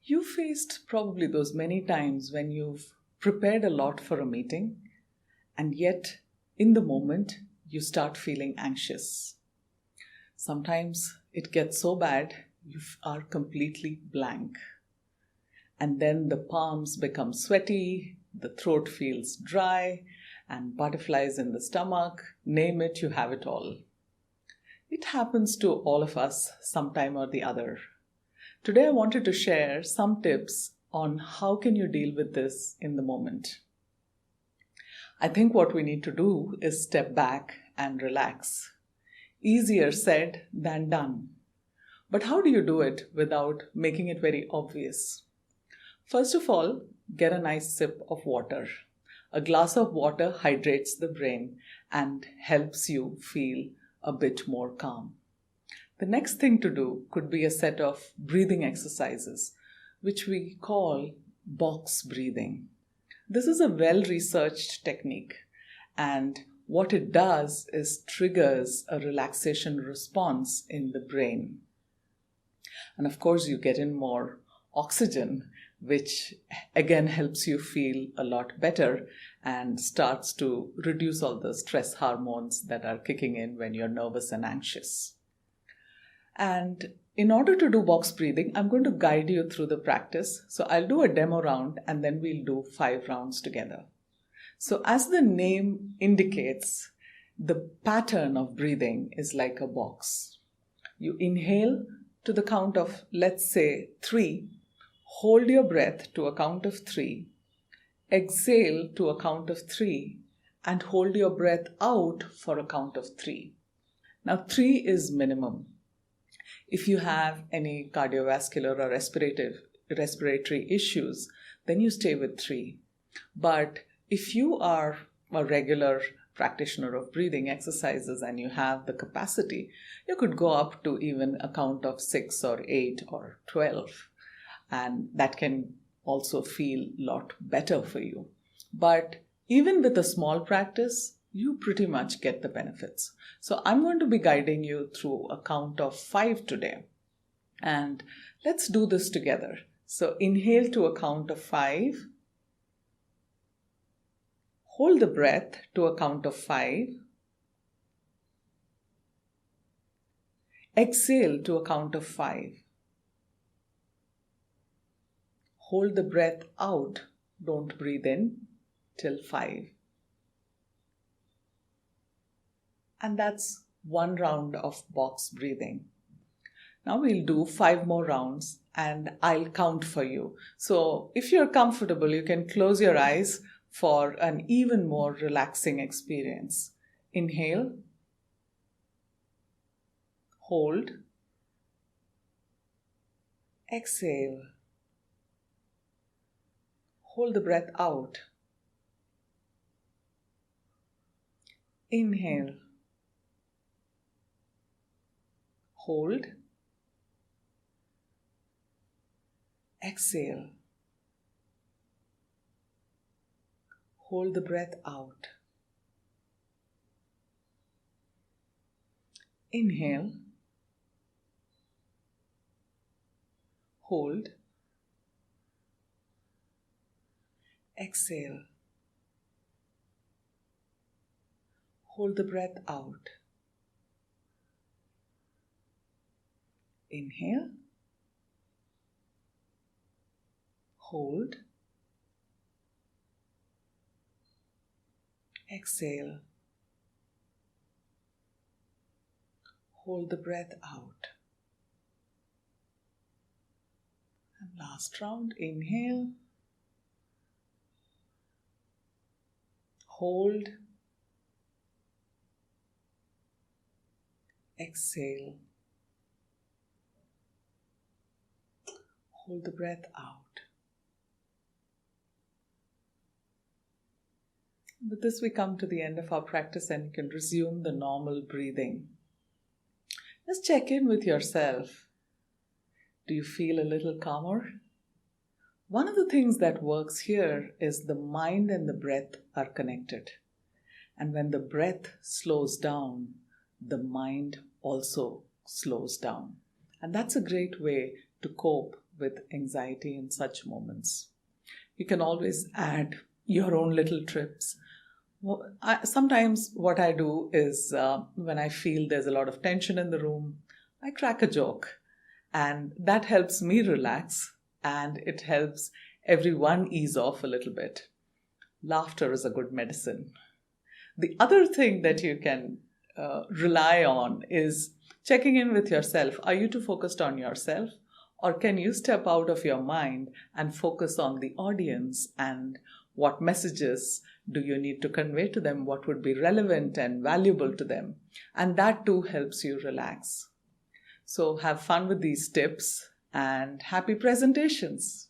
You faced probably those many times when you've prepared a lot for a meeting, and yet in the moment you start feeling anxious. Sometimes it gets so bad you are completely blank. And then the palms become sweaty, the throat feels dry, and butterflies in the stomach. Name it, you have it all. It happens to all of us sometime or the other. Today I wanted to share some tips on how can you deal with this in the moment. I think what we need to do is step back and relax. Easier said than done. But how do you do it without making it very obvious? First of all, get a nice sip of water. A glass of water hydrates the brain and helps you feel a bit more calm. The next thing to do could be a set of breathing exercises, which we call box breathing. This is a well-researched technique, and what it does is triggers a relaxation response in the brain. And of course, you get in more oxygen, which again helps you feel a lot better and starts to reduce all the stress hormones that are kicking in when you're nervous and anxious. And in order to do box breathing, I'm going to guide you through the practice. So I'll do a demo round and then we'll do 5 rounds together. So as the name indicates, the pattern of breathing is like a box. You inhale to the count of, let's say, 3. Hold your breath to a count of 3. Exhale to a count of 3. And hold your breath out for a count of 3. Now 3 is minimum. If you have any cardiovascular or respiratory issues, then you stay with 3. But if you are a regular practitioner of breathing exercises and you have the capacity, you could go up to even a count of 6 or 8 or 12. And that can also feel a lot better for you. But even with a small practice, you pretty much get the benefits. So I'm going to be guiding you through a count of 5 today. And let's do this together. So inhale to a count of 5. Hold the breath to a count of 5. Exhale to a count of 5. Hold the breath out. Don't breathe in till 5. And that's 1 round of box breathing. Now we'll do 5 more rounds and I'll count for you. So if you're comfortable, you can close your eyes for an even more relaxing experience. Inhale. Hold. Exhale. Hold the breath out. Inhale. Hold. Exhale. Hold the breath out. Inhale. Hold. Exhale. Hold the breath out. Inhale. Hold. Exhale. Hold the breath out. And last round, inhale. Hold. Exhale. Hold the breath out. With this, we come to the end of our practice and you can resume the normal breathing. Just check in with yourself. Do you feel a little calmer? One of the things that works here is the mind and the breath are connected. And when the breath slows down, the mind also slows down. And that's a great way to cope with anxiety in such moments. You can always add your own little trips. Sometimes what I do is when I feel there's a lot of tension in the room, I crack a joke, and that helps me relax, and it helps everyone ease off a little bit. Laughter is a good medicine. The other thing that you can rely on is checking in with yourself. Are you too focused on yourself? Or can you step out of your mind and focus on the audience and what messages do you need to convey to them? What would be relevant and valuable to them? And that too helps you relax. So have fun with these tips and happy presentations.